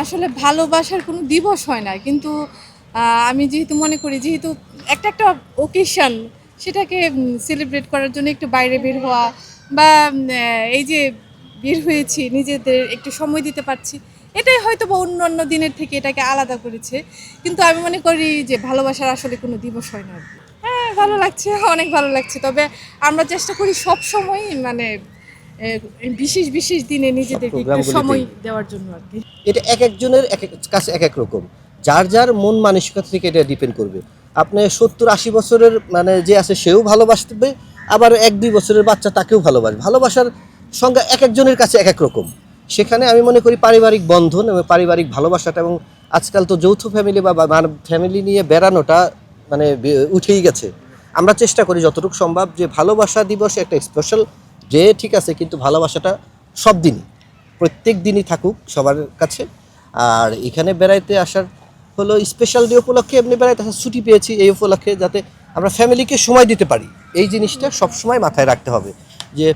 আসলে ভালোবাসার কোনো দিবস হয় না, কিন্তু আমি যেহেতু মনে করি যেহেতু একটা একটা ওকেশন সেটাকে সেলিব্রেট করার জন্য একটু বাইরে বের হওয়া বা এই যে বের হয়েছি নিজেদের একটু সময় দিতে পারছি, এটাই হয়তো বা অন্য অন্য দিনের থেকে এটাকে আলাদা করেছে। কিন্তু আমি মনে করি যে ভালোবাসার আসলে কোনো দিবস হয় না আর কি। হ্যাঁ, ভালো লাগছে, অনেক ভালো লাগছে। তবে আমরা চেষ্টা করি সব সময় মানে বিশেষ বিশেষ দিনে সব নিজেদেরকে একটু সময় প্রোগ্রামগুলিতেই দেওয়ার জন্য আর কি। এটা এক একজনের এক এক কাছে এক এক রকম, যার যার মন মানসিকতা থেকে এটা ডিপেন্ড করবে। আপনি 70-80 বছরের মানে যে আছে সেও ভালোবাসবে, আবার 1-2 বছরের বাচ্চা তাকেও ভালোবাসবে। ভালোবাসার সংজ্ঞা এক একজনের কাছে এক এক রকম। সেখানে আমি মনে করি পারিবারিক বন্ধন এবং পারিবারিক ভালোবাসাটা, এবং আজকাল তো যৌথ ফ্যামিলি বা ফ্যামিলি নিয়ে বেড়ানোটা মানে উঠেই গেছে। আমরা চেষ্টা করি যতটুকু সম্ভব যে ভালোবাসা দিবসে একটা স্পেশাল ডে, ঠিক আছে, কিন্তু ভালোবাসাটা সব দিনই প্রত্যেক দিনই থাকুক সবার কাছে। আর এখানে বেড়াইতে আসার হলো স্পেশাল ডে উপলক্ষে, এমনি বেড়াইতে আসার ছুটি পেয়েছি এই উপলক্ষে, যাতে আমরা ফ্যামিলিকে সময় দিতে পারি। এই জিনিসটা সবসময় মাথায় রাখতে হবে যে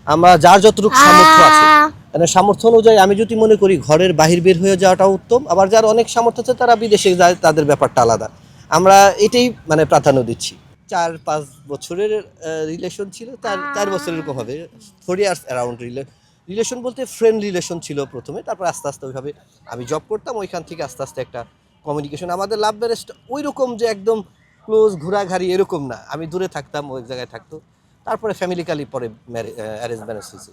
আমরা যার যতটুকু সামর্থ্য আছে, মানে সামর্থ্য অনুযায়ী আমি যদি মনে করি ঘরের বাহির বের হয়ে যাওয়াটা উত্তম, আবার যার অনেক সামর্থ্য আছে তারা বিদেশে যায়, তাদের ব্যাপারটা আলাদা। আমরা এটাই মানে প্রাধান্য দিচ্ছি। 4-5 বছরের রিলেশন ছিল, 4 বছর এরকম হবে, 4 ইয়ার্স অ্যারাউন্ড রিলেশন বলতে ফ্রেন্ড রিলেশন ছিল প্রথমে, তারপর আস্তে আস্তে ওইভাবে আমি জব করতাম, ওইখান থেকে আস্তে আস্তে একটা কমিউনিকেশন। আমাদের লাভ ম্যারেজটা ওই রকম যে একদম ক্লোজ ঘোরাঘাড়ি এরকম না, আমি দূরে থাকতাম, ওই জায়গায় থাকতো, তারপরে ফ্যামিলিক্যালি পরে অ্যারেঞ্জ ম্যারেজ হয়েছে।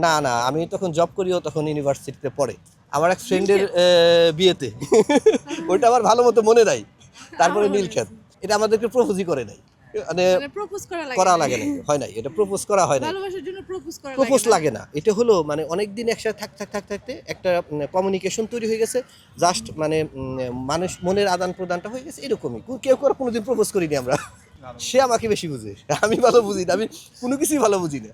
না না, আমি তখন জব করিও, তখন ইউনিভার্সিটিতে পড়ে আমার এক ফ্রেন্ডের বিয়েতে ওইটা আমার ভালো মতো মনে নাই। তারপরে নীলক্ষেত, এটা আমাদেরকে প্রপোজই করে নাই, মানে প্রপোজ করা লাগে না, হয় নাই, এটা প্রপোজ করা হয় না, ভালোবাসার জন্য প্রপোজ লাগে না। এটা হলো মানে অনেকদিন একসাথে থাকতে একটা কমিউনিকেশন তৈরি হয়ে গেছে, জাস্ট মানে মানুষ মনের আদান প্রদানটা হয়ে গেছে, এরকমই। কেউ কোনোদিন প্রপোজ করিনি আমরা। সে আমাকে বেশি বুঝে, আমি ভালো বুঝি না, আমি কোনো কিছুই ভালো বুঝি না।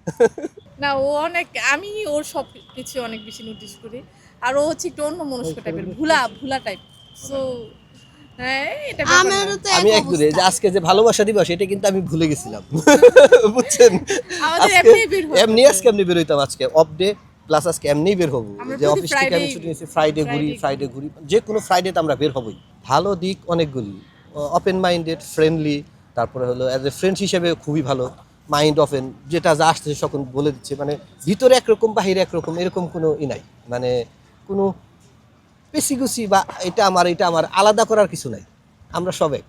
না, ও অনেক, আমি ওর সব কিছু অনেক বেশি নোটিস করি। আর ও হচ্ছে একটু অন্য মনস্ক টাইপের, ভুলা ভুলা টাইপ। সো হ্যাঁ, এটা আমারও তো আমি এক একদূরে যে অবস্থা। আজকে যে ভালোবাসা দিবস এটা কিন্তু আমি ভুলে গেছিলাম, বুঝছেন। আমাদের আজকে এমনি বের হতে এমনি হবে। আজকে এমনি বের হইতাম, আজকে অফ ডে প্লাস আজকে এমনি বের হবো, আমরা যে প্রতি অফিস থেকে আমি Friday ছুটি নিয়েছি, ফ্রাইডে ঘুরি, যে কোনো ফ্রাইডেতে আমরা বের হবই। ভালো দিক অনেকগুলি, ওপেন মাইন্ডেড, ফ্রেন্ডলি, তারপরে হলো অ্যাজ এ ফ্রেন্ড হিসেবে খুবই ভালো, মাইন্ড ওপেন, যেটা যা আসছে সকল বলে দিচ্ছে, মানে ভিতরে একরকম বাহিরে একরকম, এরকম কোনো নাই, মানে কোনো পেশিগুছি বা এটা আমার আলাদা করার কিছু নাই, আমরা সব এক।